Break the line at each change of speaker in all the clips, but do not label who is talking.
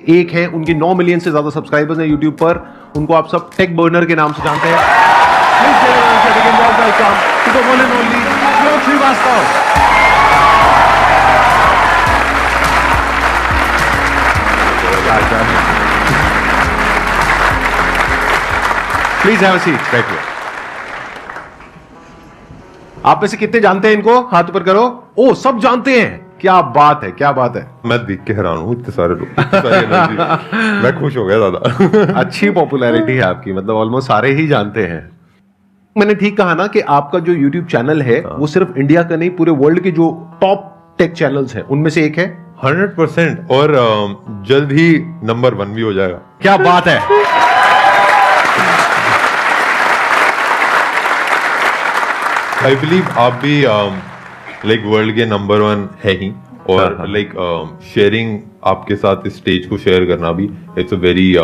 एक है, उनकी 9 मिलियन से ज्यादा सब्सक्राइबर्स हैं यूट्यूब पर। उनको आप सब टेक बर्नर के नाम से जानते हैं। Srivastava. Please have a seat, बैठिए। आप में से कितने जानते हैं इनको? हाथ ऊपर करो। ओ, सब जानते हैं। क्या बात है, क्या बात है।
मैं देख के हैरान हूँ, इतने सारे लोग, इतनी सारी एनर्जी। मैं खुश हो गया दादा।
अच्छी पॉपुलैरिटी है आपकी, मतलब ऑलमोस्ट सारे ही जानते हैं। मैंने ठीक कहा ना कि आपका जो YouTube चैनल है वो सिर्फ इंडिया का नहीं, पूरे वर्ल्ड के जो टॉप टेक चैनल्स हैं उनमें से एक है।
100% और जल्द ही नंबर 1 भी हो जाएगा।
क्या बात है।
आई बिलीव आप भी लाइक वर्ल्ड के नंबर 1 है ही, और लाइक शेयरिंग आपके साथ इस स्टेज को शेयर करना भी इट्स अ वेरी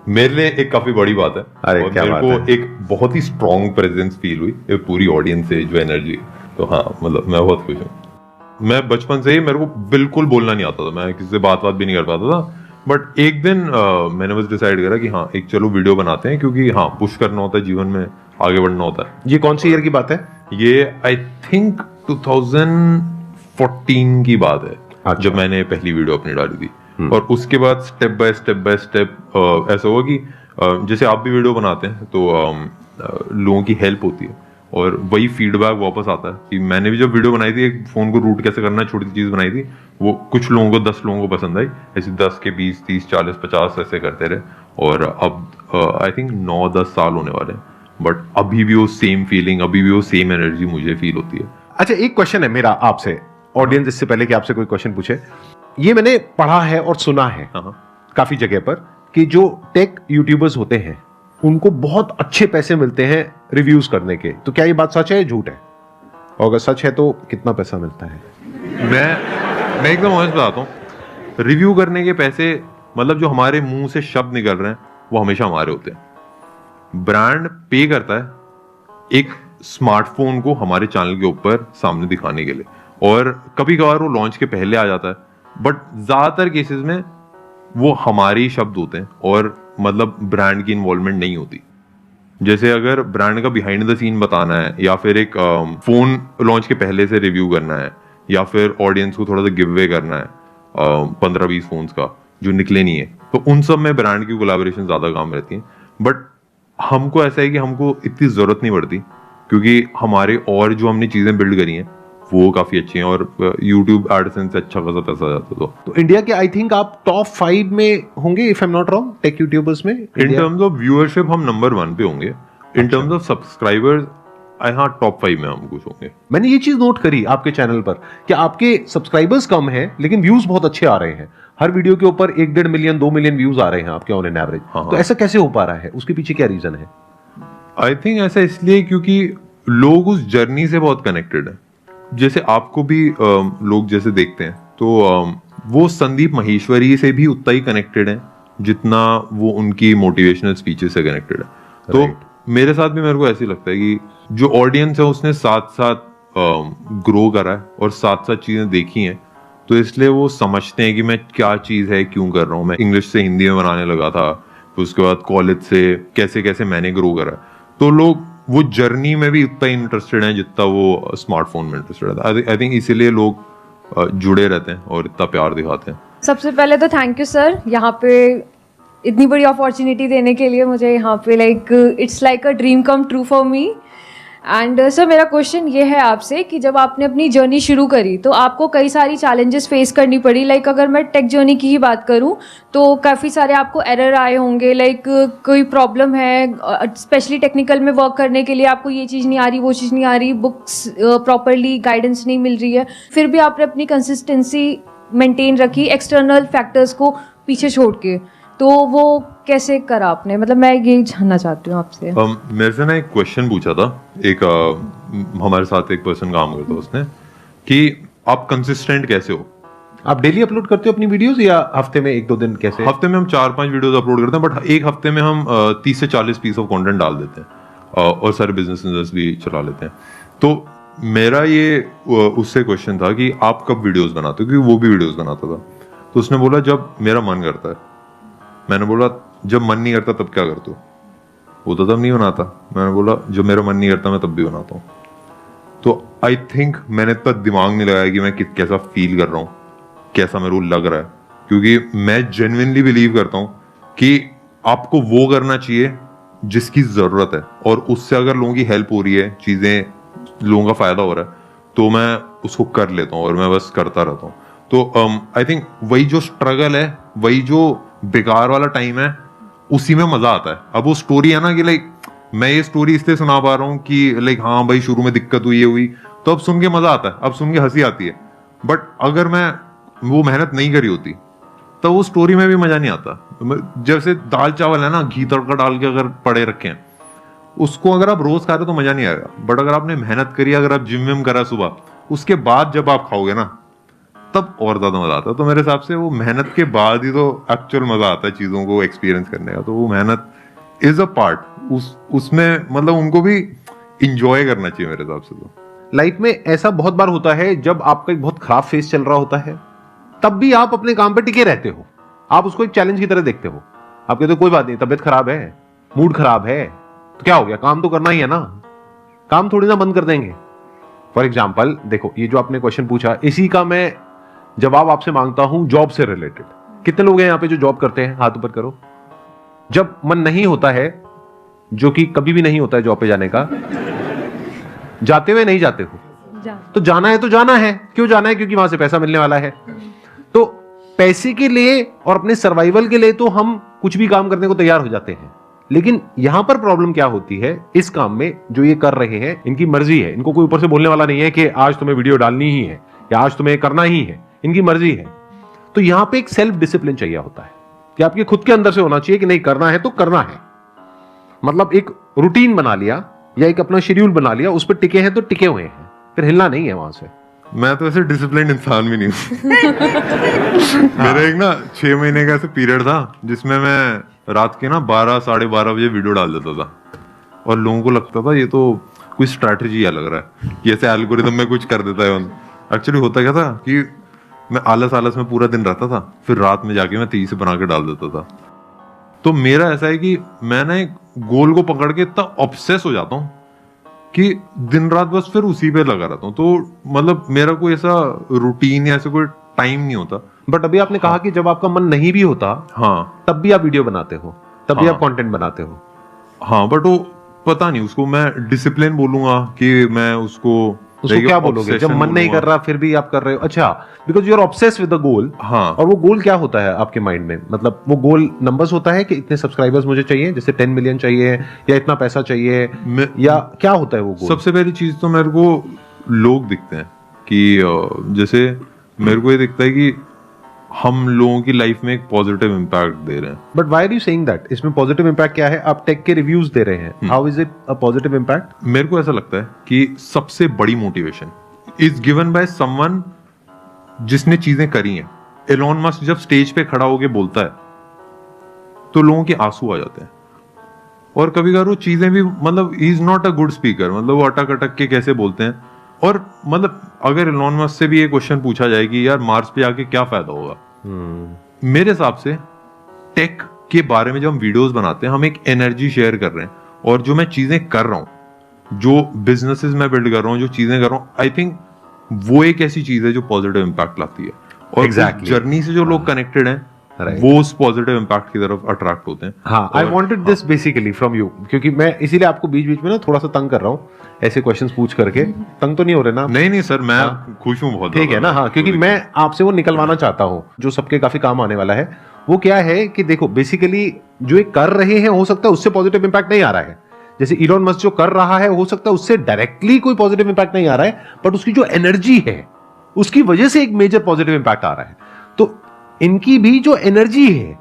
मेरे लिए एक काफी बड़ी बात है।
अरे
और
क्या
मेरे
बात
को
है।
एक बहुत ही स्ट्रॉन्ग प्रेजेंस फील हुई ये पूरी ऑडियंस से, जो एनर्जी। तो हाँ, मतलब मैं बहुत खुश हूँ। मैं बचपन से ही, मेरे को बिल्कुल बोलना नहीं आता था, मैं किसी से बात भी नहीं कर पाता था। बट एक दिन मैंने बस डिसाइड करा कि हाँ, एक चलो वीडियो बनाते हैं, क्योंकि हाँ, पुश करना होता है जीवन में, आगे बढ़ना होता है।
ये कौन सी ईयर की बात है?
ये आई थिंक 2014 की बात है।
अच्छा।
जब मैंने पहली वीडियो अपनी डाली थी। और उसके बाद स्टेप बाय स्टेप ऐसा हुआ कि जैसे आप भी वीडियो बनाते हैं तो लोगों की हेल्प होती है, और वही फीडबैक वापस आता है कि मैंने भी जब वीडियो बनाई थी, एक फोन को रूट कैसे करना है, छोटी सी चीज बनाई थी, वो कुछ लोगों को 10 लोगों को पसंद आई। ऐसे 10 के 20, 30, 40, 50 ऐसे करते रहे, और अब आई थिंक 9-10 साल होने वाले हैं। बट अभी भी वो सेम फीलिंग, अभी भी वो सेम एनर्जी मुझे फील होती है।
अच्छा, एक क्वेश्चन है मेरा आपसे, ऑडियंस, इससे पहले कि आपसे कोई क्वेश्चन पूछे। ये मैंने पढ़ा है और सुना है काफी जगह पर कि जो टेक यूट्यूबर्स होते हैं उनको बहुत अच्छे पैसे मिलते हैं रिव्यूज करने के। तो क्या ये बात सच है या झूठ है? और अगर सच है तो कितना पैसा मिलता है?
मैं एकदम ऑनेस्ट बताता हूँ, रिव्यू करने के पैसे, मतलब जो हमारे मुंह से शब्द निकल रहे हैं वो हमेशा हमारे होते हैं। ब्रांड पे करता है एक स्मार्टफोन को हमारे चैनल के ऊपर सामने दिखाने के लिए, और कभी कभार वो लॉन्च के पहले आ जाता है, बट ज्यादातर केसेस में वो हमारे ही शब्द होते हैं, और मतलब ब्रांड की इन्वॉल्वमेंट नहीं होती। जैसे अगर ब्रांड का बिहाइंड द सीन बताना है, या फिर एक फोन लॉन्च के पहले से रिव्यू करना है, या फिर ऑडियंस को थोड़ा सा गिव अवे करना है 15-20 फोन्स का जो निकले नहीं है, तो उन सब में ब्रांड की कोलैबोरेशन ज्यादा काम रहती है। बट हमको ऐसा है कि हमको इतनी जरूरत नहीं पड़ती, क्योंकि हमारे और जो हमने चीजें बिल्ड करी हैं वो काफी अच्छी हैं, और YouTube एडसेंस से अच्छा खासा पैसा जाता है। तो
इंडिया के आई थिंक आप टॉप 5 में होंगे, if I am not wrong, tech YouTubers में।
इन टर्म्स ऑफ व्यूअरशिप हम नंबर 1 पे होंगे। इन टर्म्स ऑफ सब्सक्राइबर्स हाँ, टॉप 5 में हम कुछ होंगे।
मैंने ये चीज नोट करी आपके चैनल पर कि आपके सब्सक्राइबर्स कम हैं लेकिन व्यूज बहुत अच्छे आ रहे हैं। हर वीडियो के ऊपर 1-1.5 मिलियन 2 मिलियन व्यूज आ रहे हैं आपके ऑन एन एवरेज। तो ऐसा कैसे हो पा रहा है? उसके पीछे क्या रीजन है?
आई थिंक ऐसा इसलिए क्योंकि लोग उस जर्नी से बहुत कनेक्टेड है। जैसे आपको भी लोग जैसे देखते हैं तो वो संदीप माहेश्वरी से भी उतना ही कनेक्टेड है जितना वो उनकी मोटिवेशनल स्पीचेस से कनेक्टेड है। तो मेरे साथ भी मेरे को ऐसे लगता है कि जो ऑडियंस है उसने साथ साथ ग्रो करा है और साथ साथ चीजें देखी हैं, तो इसलिए वो समझते हैं कि मैं क्या चीज है, क्यों कर रहा हूँ। मैं इंग्लिश से हिंदी में बनाने लगा था, फिर उसके बाद कॉलेज से कैसे कैसे मैंने ग्रो करा, तो लोग वो जर्नी में भी उतना इंटरेस्टेड है जितना वो स्मार्टफोन में इंटरेस्टेड है। आई थिंक इसीलिए लोग जुड़े रहते हैं और इतना प्यार दिखाते हैं।
सबसे पहले तो थैंक यू सर, यहाँ पे इतनी बड़ी अपॉर्चुनिटी देने के लिए मुझे। यहाँ पे it's like a dream come true for me. And sir, मेरा क्वेश्चन ये है आपसे कि जब आपने अपनी जर्नी शुरू करी तो आपको कई सारी चैलेंजेस फेस करनी पड़ी। अगर मैं टेक जर्नी की ही बात करूं तो काफ़ी सारे आपको एरर आए होंगे। कोई प्रॉब्लम है, स्पेशली टेक्निकल में वर्क करने के लिए आपको ये चीज़ नहीं आ रही, वो चीज़ नहीं आ रही, बुक्स प्रॉपरली गाइडेंस नहीं मिल रही है, फिर भी आपने अपनी कंसिस्टेंसी मेंटेन रखी एक्सटर्नल फैक्टर्स को पीछे छोड़ के। तो वो कैसे करा आपने? मतलब मैं यही जानना चाहती हूँ आपसे।
मेरे से ना एक क्वेश्चन पूछा था एक हमारे साथ एक पर्सन काम करता है, उसने कि आप कंसिस्टेंट कैसे हो?
आप डेली अपलोड करते हो अपनी वीडियोस या हफ्ते में 1-2 दिन? कैसे?
हफ्ते में हम 4-5 वीडियोस अपलोड करते हैं, बट एक हफ्ते में हम 30 से 40 पीस ऑफ कंटेंट डाल देते हैं, और सारे बिजनेस भी चला लेते हैं। तो मेरा ये उससे क्वेश्चन था कि आप कब वीडियोस बनाते हो, क्योंकि वो भी वीडियोस बनाता था। तो उसने बोला जब मेरा मन करता है। मैंने बोला जब मन नहीं करता तब क्या करते हो? वो तो तब नहीं बनाता। मैंने बोला जब मेरा मन नहीं करता मैं तब भी बनाता हूँ। तो आई थिंक मैंने इतना दिमाग नहीं लगाया कि मैं कैसा फील कर रहा हूँ, कैसा मेरे को लग रहा है, क्योंकि मैं जेन्युइनली बिलीव करता हूँ कि आपको वो करना चाहिए जिसकी जरूरत है, और उससे अगर लोगों की हेल्प हो रही है, चीजें लोगों का फायदा हो रहा है, तो मैं उसको कर लेता हूँ और मैं बस करता रहता हूँ। तो आई थिंक वही जो स्ट्रगल है, वही जो बेकार वाला टाइम है, उसी में मजा आता है। अब वो स्टोरी है ना कि लाइक मैं ये स्टोरी इसलिए सुना पा रहा हूँ कि लाइक हाँ भाई शुरू में दिक्कत हुई, ये हुई, तो अब सुन के मजा आता है, अब सुन के हंसी आती है। बट अगर मैं वो मेहनत नहीं करी होती तो वो स्टोरी में भी मजा नहीं आता। जैसे दाल चावल है ना, घी तड़का डाल के अगर पड़े रखे हैं, उसको अगर आप रोज खा रहे हो तो मजा नहीं आएगा। बट अगर आपने मेहनत करी, अगर आप जिम विम करा सुबह, उसके बाद जब आप खाओगे ना, तब और ज्यादा मजा आता है। तो मेरे हिसाब से वो मेहनत के बाद ही तो एक्चुअल मजा आता है चीजों को एक्सपीरियंस करने का। तो वो मेहनत इज अ पार्ट, उसमें मतलब उनको भी इंजॉय करना चाहिए मेरे हिसाब से। तो
लाइफ में ऐसा बहुत बार होता है जब आपका एक बहुत खराब फेस चल रहा होता है, तब भी आप अपने काम पे टिके रहते हो। आप उसको एक चैलेंज की तरह देखते हो। आप कहते हो कोई बात नहीं, तबीयत खराब है, मूड खराब है, तो क्या हो गया, काम तो करना ही है ना, काम थोड़ी ना बंद कर देंगे। फॉर एग्जाम्पल देखो, ये जो आपने क्वेश्चन पूछा, इसी का मैं जवाब आपसे मांगता हूं जॉब से रिलेटेड। कितने लोग हैं यहाँ पे जो जॉब करते हैं? हाथ ऊपर करो। जब मन नहीं होता है, जो कि कभी भी नहीं होता है जॉब पे जाने का, जाते हुए नहीं जाते हो? तो जाना है तो जाना है। क्यों जाना है? क्योंकि वहां से पैसा मिलने वाला है। तो पैसे के लिए और अपने सर्वाइवल के लिए तो हम कुछ भी काम करने को तैयार हो जाते हैं। लेकिन यहां पर प्रॉब्लम क्या होती है इस काम में, जो ये कर रहे हैं, इनकी मर्जी है, इनको कोई ऊपर से बोलने वाला नहीं है कि आज तुम्हें वीडियो डालनी ही है या आज तुम्हें करना ही है, इनकी मर्जी है। तो यहां पे एक सेल्फ डिसिप्लिन चाहिए होता है कि आपके खुद के अंदर से होना चाहिए कि नहीं, करना है तो करना है। मतलब एक रूटीन बना लिया या एक अपना शेड्यूल बना लिया, उस पर टिके हैं तो टिके हुए हैं, फिर हिलना नहीं है वहां से।
मैं तो ऐसे डिसिप्लिन इंसान भी नहीं हूँ। मेरा एक ना 6 महीने का ऐसे पीरियड था जिसमें मैं रात के ना 12 साढ़े 12 बजे वीडियो डाल देता था, और लोगों को लगता था ये तो कोई स्ट्रैटेजी है लग रहा है, कि ऐसे एल्गोरिदम में कुछ कर देता है। एक्चुअली होता क्या था कि मैं आलस में पूरा दिन रहता था, फिर रात में जाके मैं तेजी से बना के डाल देता था। तो मेरा ऐसा है कि मैं ना एक गोल को पकड़ के इतना ऑब्सेस हो जाता हूँ कि दिन रात बस फिर उसी पे लगा रहता हूँ। तो मतलब मेरा कोई ऐसा रूटीन या ऐसा कोई टाइम नहीं होता।
बट अभी आपने कहा कि जब आपका मन नहीं भी होता,
हाँ,
तब भी आप वीडियो बनाते हो, तब भी आप कंटेंट बनाते हो।
हाँ, बट वो पता नहीं, उसको मैं डिसिप्लिन बोलूंगा कि मैं उसको
क्या बोलोगे? जब मन नहीं कर रहा फिर भी आप कर रहे हो? अच्छा, because you are obsessed with the goal.
हाँ।
और वो गोल क्या होता है आपके माइंड में? मतलब वो गोल नंबर्स होता है कि इतने सब्सक्राइबर्स मुझे चाहिए, जैसे 10 मिलियन चाहिए या इतना पैसा चाहिए, या क्या होता है वो गोल?
सबसे पहली चीज तो मेरे को लोग दिखते हैं कि जैसे मेरे को ये दिखता है कि हम लोगों की लाइफ में एक पॉजिटिव इम्पैक्ट दे रहे हैं।
But why are you saying that? इसमें पॉजिटिव इम्पैक्ट क्या है? आप टेक के रिव्यूज दे रहे हैं, how is it a positive impact?
मेरे को ऐसा लगता है कि सबसे बड़ी motivation is given by someone जिसने चीजें करी हैं। एलोन मस्क जब स्टेज पे खड़ा होके बोलता है तो लोगों के आंसू आ जाते हैं, और कभी कभार वो चीजें भी, मतलब he is not a good speaker, मतलब वो अटक अटक के कैसे बोलते हैं। और मतलब अगर एलोन मस्क से भी ये क्वेश्चन पूछा जाए कि यार मार्स पे आके क्या फायदा होगा, मेरे हिसाब से टेक के बारे में जब हम वीडियोस बनाते हैं, हम एक एनर्जी शेयर कर रहे हैं। और जो मैं चीजें कर रहा हूँ, जो बिजनेसेस मैं बिल्ड कर रहा हूँ, जो चीजें कर रहा हूँ, आई थिंक वो एक ऐसी चीज है जो पॉजिटिव इम्पैक्ट लाती है। और जर्नी से जो लोग कनेक्टेड हैं, वो उस पॉजिटिव इम्पैक्ट की तरफ अट्रैक्ट होते हैं।
हाँ, I wanted this basically from you, क्योंकि मैं इसीलिए आपको बीच बीच में ना थोड़ा सा तंग कर रहा हूँ ऐसे क्वेश्चंस पूछ करके। तंग तो नहीं हो रहे ना?
नहीं सर, मैं खुश हूँ बहुत।
ठीक है ना? हाँ, क्योंकि मैं आपसे वो निकलवाना चाहता हूँ जो सबके काफी काम आने वाला है। वो क्या है कि देखो, बेसिकली जो ये कर रहे हैं, हो सकता है उससे पॉजिटिव इम्पैक्ट नहीं आ रहा है। जैसे इलोन मस्क जो कर रहा है, हो सकता है उससे डायरेक्टली कोई पॉजिटिव इम्पैक्ट नहीं आ रहा है, बट उसकी जो एनर्जी है उसकी वजह से एक मेजर पॉजिटिव इम्पैक्ट आ रहा है। तो इनकी भी जो एनर्जी है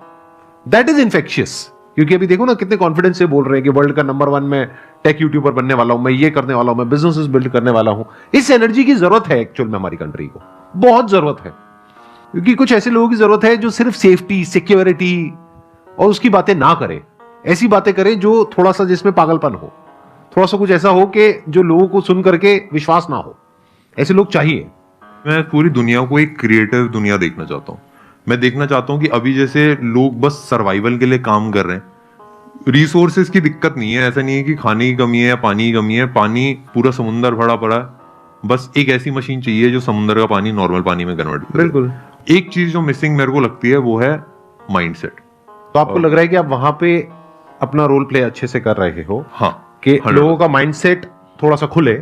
दैट इज इन्फेक्शियस। क्योंकि अभी देखो ना कितने कॉन्फिडेंस से बोल रहे हैं कि वर्ल्ड का नंबर 1 मैं टेक यूट्यूबर बनने वाला हूं, मैं ये करने वाला हूं, मैं बिजनेसेस बिल्ड करने वाला हूं। इस एनर्जी की जरूरत है एक्चुअल में, हमारी कंट्री को बहुत जरूरत है। क्योंकि कुछ ऐसे लोगों की जरूरत है जो सिर्फ सेफ्टी, सिक्योरिटी और उसकी बातें ना करें, ऐसी बातें करें जो थोड़ा सा जिसमें पागलपन हो, थोड़ा सा कुछ ऐसा हो कि जो लोगों को सुन करके विश्वास ना हो। ऐसे लोग चाहिए।
मैं पूरी दुनिया को एक क्रिएटिव दुनिया देखना चाहता हूँ। मैं देखना चाहता हूँ कि अभी जैसे लोग बस सर्वाइवल के लिए काम कर रहे हैं, रिसोर्सेज की दिक्कत नहीं है, ऐसा नहीं है कि खाने की कमी है या पानी की कमी है, पानी पूरा समुंदर भरा पड़ा है, बस एक ऐसी मशीन चाहिए जो समुंदर का पानी नॉर्मल पानी में कन्वर्ट करे।
बिल्कुल।
एक चीज जो मिसिंग मेरे को लगती है वो है माइंडसेट।
तो आपको लग रहा है कि आप वहां पे अपना रोल प्ले अच्छे से कर रहे हो?
हाँ,
कि लोगों का माइंडसेट थोड़ा सा खुले,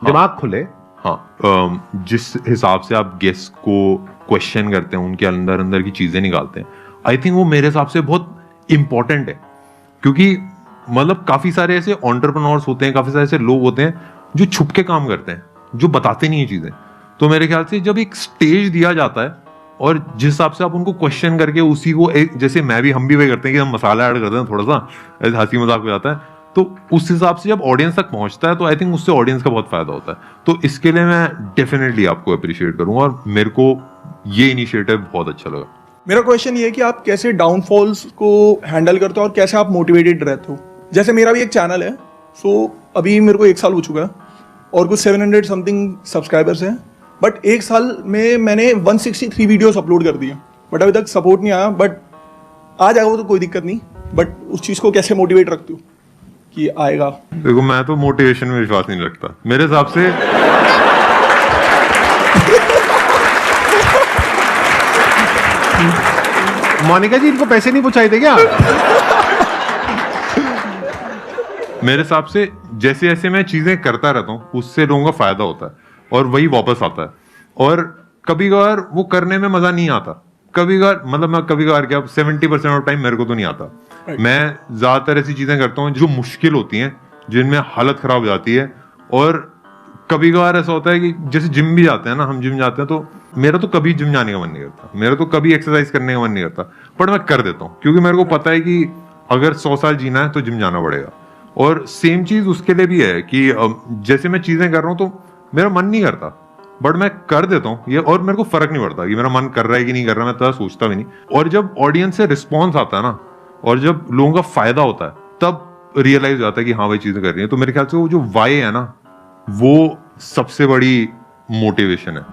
दिमाग खुले।
हाँ, जिस हिसाब से आप गेस्ट को क्वेश्चन करते हैं, उनके अंदर अंदर की चीजें निकालते हैं, आई थिंक वो मेरे हिसाब से बहुत इंपॉर्टेंट है। क्योंकि मतलब काफी सारे ऐसे एंटरप्रेन्योर्स होते हैं, काफी सारे ऐसे लोग होते हैं जो छुप के काम करते हैं, जो बताते नहीं है चीजें। तो मेरे ख्याल से जब एक स्टेज दिया जाता है और जिस हिसाब से आप उनको क्वेश्चन करके उसी को जैसे हम भी वही करते हैं कि हम मसाला ऐड करते हैं, थोड़ा सा ऐसे हंसी मजाक हो जाता है, तो उस हिसाब से जब ऑडियंस तक पहुंचता है तो आई थिंक उससे ऑडियंस का बहुत फायदा होता है। तो इसके लिए मैं डेफिनेटली आपको अप्रिशिएट करूंगा और मेरे को ये इनिशिएटिव बहुत अच्छा लगा।
मेरा क्वेश्चन ये है कि आप कैसे डाउनफॉल्स को हैंडल करते हो और कैसे आप मोटिवेटेड रहते हो। जैसे मेरा भी एक चैनल है, सो अभी मेरे को 1 साल हो चुका है और कुछ 700 समथिंग सब्सक्राइबर्स हैं, बट 1 साल में मैंने 163 वीडियोस अपलोड कर दिए, बट अभी तक सपोर्ट नहीं आया। बट आ जाएगा वो तो कोई दिक्कत नहीं, बट उस चीज़ को कैसे मोटिवेट रखते हो कि आएगा?
देखो, मैं तो मोटिवेशन में विश्वास नहीं रखता। मेरे हिसाब से
मोनिका जी, इनको पैसे नहीं पहुंचाए थे क्या?
मेरे हिसाब से जैसे जैसे मैं चीजें करता रहता हूँ उससे लोगों का फायदा होता है और वही वापस आता है। और कभी कभार वो करने में मजा नहीं आता, कभी कभार मतलब मैं कभी कभार क्या 70% ऑफ टाइम मेरे को तो नहीं आता। मैं ज्यादातर ऐसी चीजें करता हूँ जो मुश्किल होती हैं, जिनमें हालत खराब हो जाती है। और कभी कभार ऐसा होता है कि जैसे जिम भी जाते हैं ना, हम जिम जाते हैं तो मेरा तो कभी जिम जाने का मन नहीं करता, मेरा तो कभी एक्सरसाइज करने का मन नहीं करता, पर मैं कर देता हूँ क्योंकि मेरे को पता है कि अगर 100 साल जीना है तो जिम जाना पड़ेगा। और सेम चीज उसके लिए भी है कि जैसे मैं चीजें कर रहा हूँ तो मेरा मन नहीं करता, बट मैं कर देता हूँ ये, और मेरे को फर्क नहीं पड़ता कि मेरा मन कर रहा है कि नहीं कर रहा, मैं तो सोचता भी नहीं। और जब ऑडियंस से रिस्पॉन्स आता है ना, और जब लोगों का फायदा होता है, तब रियलाइज हो जाता है कि हाँ भाई चीजें कर रही है। तो मेरे ख्याल से वो जो वाई है ना, वो सबसे बड़ी मोटिवेशन है।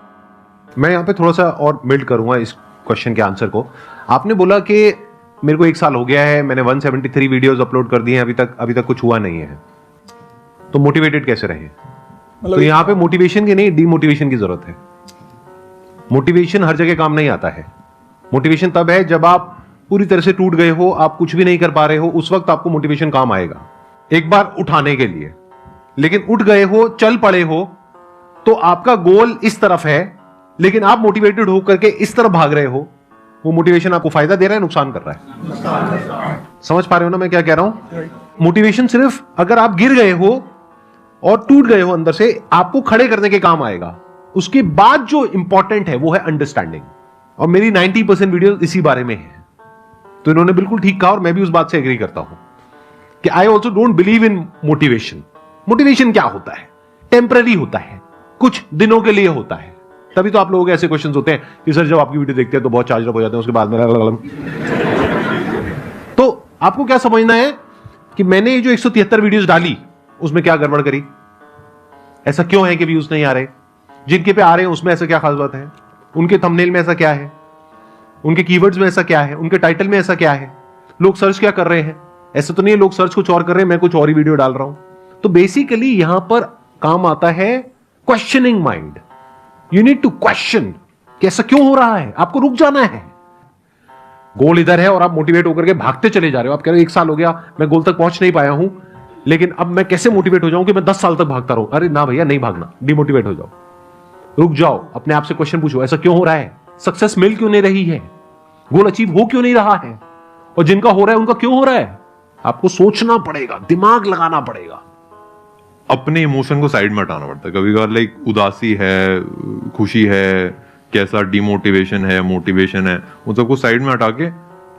मैं यहाँ पे थोड़ा सा और बिल्ड करूंगा इस क्वेश्चन के आंसर को। आपने बोला कि मेरे को 1 साल हो गया है, मैंने 173 वीडियोस अपलोड कर दिए हैं, अभी तक कुछ हुआ नहीं है, तो मोटिवेटेड कैसे रहे? तो यहाँ पे मोटिवेशन की नहीं, डीमोटिवेशन की जरूरत है। मोटिवेशन हर जगह काम नहीं आता है। मोटिवेशन तब है जब आप पूरी तरह से टूट गए हो, आप कुछ भी नहीं कर पा रहे हो, उस वक्त आपको मोटिवेशन काम आएगा एक बार उठाने के लिए। लेकिन उठ गए हो, चल पड़े हो, तो आपका गोल इस तरफ है, लेकिन आप मोटिवेटेड होकर के इस तरफ भाग रहे हो, वो मोटिवेशन आपको फायदा दे रहा है, नुकसान कर रहा है? समझ पा रहे हो ना मैं क्या कह रहा हूं? मोटिवेशन सिर्फ अगर आप गिर गए हो और टूट गए हो अंदर से, आपको खड़े करने के काम आएगा। उसके बाद जो इंपॉर्टेंट है वो है अंडरस्टैंडिंग, और मेरी 90% वीडियो इसी बारे में है। तो इन्होंने बिल्कुल ठीक कहा और मैं भी उस बात से एग्री करता हूं कि I also don't believe in motivation. Motivation क्या होता है? टेम्पररी होता है, कुछ दिनों के लिए होता है। तभी तो आप लोगों के ऐसे क्वेश्चंस होते हैं कि सर जब आपकी वीडियो देखते हैं तो बहुत चार्ज अप हो जाते हैं, उसके बाद में तो आपको क्या समझना है कि मैंने ये जो 173 वीडियोस डाली उसमें क्या गड़बड़ करी? ऐसा क्यों है कि व्यूज नहीं आ रहे? जिनके पे आ रहे हैं उसमें ऐसा क्या खास बात है? उनके थंबनेल में ऐसा क्या है? उनके कीवर्ड्स में ऐसा क्या है? उनके टाइटल में ऐसा क्या है? लोग सर्च क्या कर रहे हैं? ऐसा तो नहीं है लोग सर्च कुछ और कर रहे हैं, मैं कुछ और ही वीडियो डाल रहा हूं। तो बेसिकली यहां पर काम आता है questioning mind. You need to question कि ऐसा क्यों हो रहा है, आपको रुक जाना है। गोल इधर है और आप मोटिवेट होकर के भागते चले जा रहे हो। आप कह रहे हो 1 साल हो गया, मैं गोल तक पहुंच नहीं पाया हूं, लेकिन अब मैं कैसे मोटिवेट हो जाऊं कि मैं 10 साल तक भागता रहूं? अरे ना भैया, नहीं भागना, डिमोटिवेट हो जाओ, रुक जाओ, अपने आप से क्वेश्चन पूछो, ऐसा क्यों हो रहा है? सक्सेस मिल क्यों नहीं रही है? गोल अचीव हो क्यों नहीं रहा है? और जिनका हो रहा है उनका क्यों हो रहा है? आपको सोचना पड़ेगा, दिमाग लगाना पड़ेगा।
अपने इमोशन को साइड में हटाना पड़ता है। कभी कभार लाइक उदासी है, खुशी है, कैसा डिमोटिवेशन है, मोटिवेशन है, उन सबको साइड में हटा के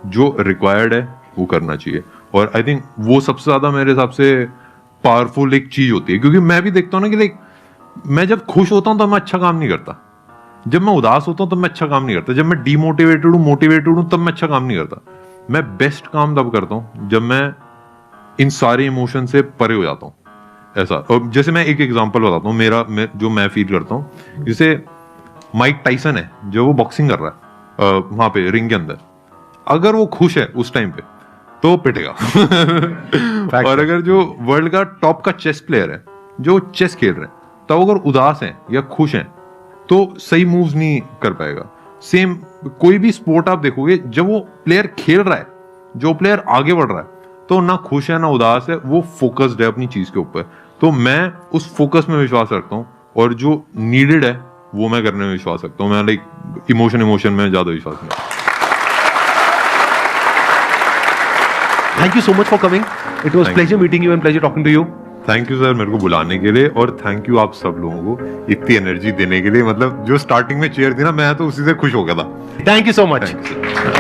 जो रिक्वायर्ड है वो करना चाहिए। और आई थिंक वो सबसे ज्यादा मेरे हिसाब से पावरफुल एक चीज होती है। क्योंकि मैं भी देखता हूँ ना कि लाइक मैं जब खुश होता हूँ तो मैं अच्छा काम नहीं करता, जब मैं उदास होता हूँ तब मैं अच्छा काम नहीं करता, जब मैं डिमोटिवेटेड हूँ, मोटिवेटेड हूँ, तब मैं अच्छा काम नहीं करता। मैं बेस्ट काम तब करता हूँ जब मैं इन सारे इमोशन से परे हो जाता हूँ। ऐसा, और जैसे मैं एक एग्जांपल बताता हूँ जो मैं फील करता हूँ। जैसे माइक टाइसन है, जो वो बॉक्सिंग कर रहा है, वहां पे रिंग के अंदर, अगर वो खुश है उस टाइम पे तो पिटेगा। और अगर जो वर्ल्ड का टॉप का चेस प्लेयर है, जो चेस खेल रहे हैं, तो अगर उदास हैं या खुश हैं तो सही मूव्स नहीं कर पाएगा। सेम कोई भी स्पोर्ट आप देखोगे, जब वो प्लेयर खेल रहा है, जो प्लेयर आगे बढ़ रहा है, तो ना खुश है ना उदास है, वो फोकस्ड है अपनी चीज के ऊपर। तो मैं उस फोकस में विश्वास रखता हूँ, और जो नीडेड है वो मैं करने में विश्वास रखता हूँ। मैं लाइक इमोशन में ज्यादा विश्वास नहीं।
Thank you so much for coming, it was pleasure meeting you and pleasure talking to you.
Thank you sir मेरे को बुलाने के लिए, और थैंक यू आप सब लोगों को इतनी एनर्जी देने के लिए। मतलब जो स्टार्टिंग में चेयर थी ना, मैं तो उसी से खुश हो गया था।
Thank you so much.
Thank you sir.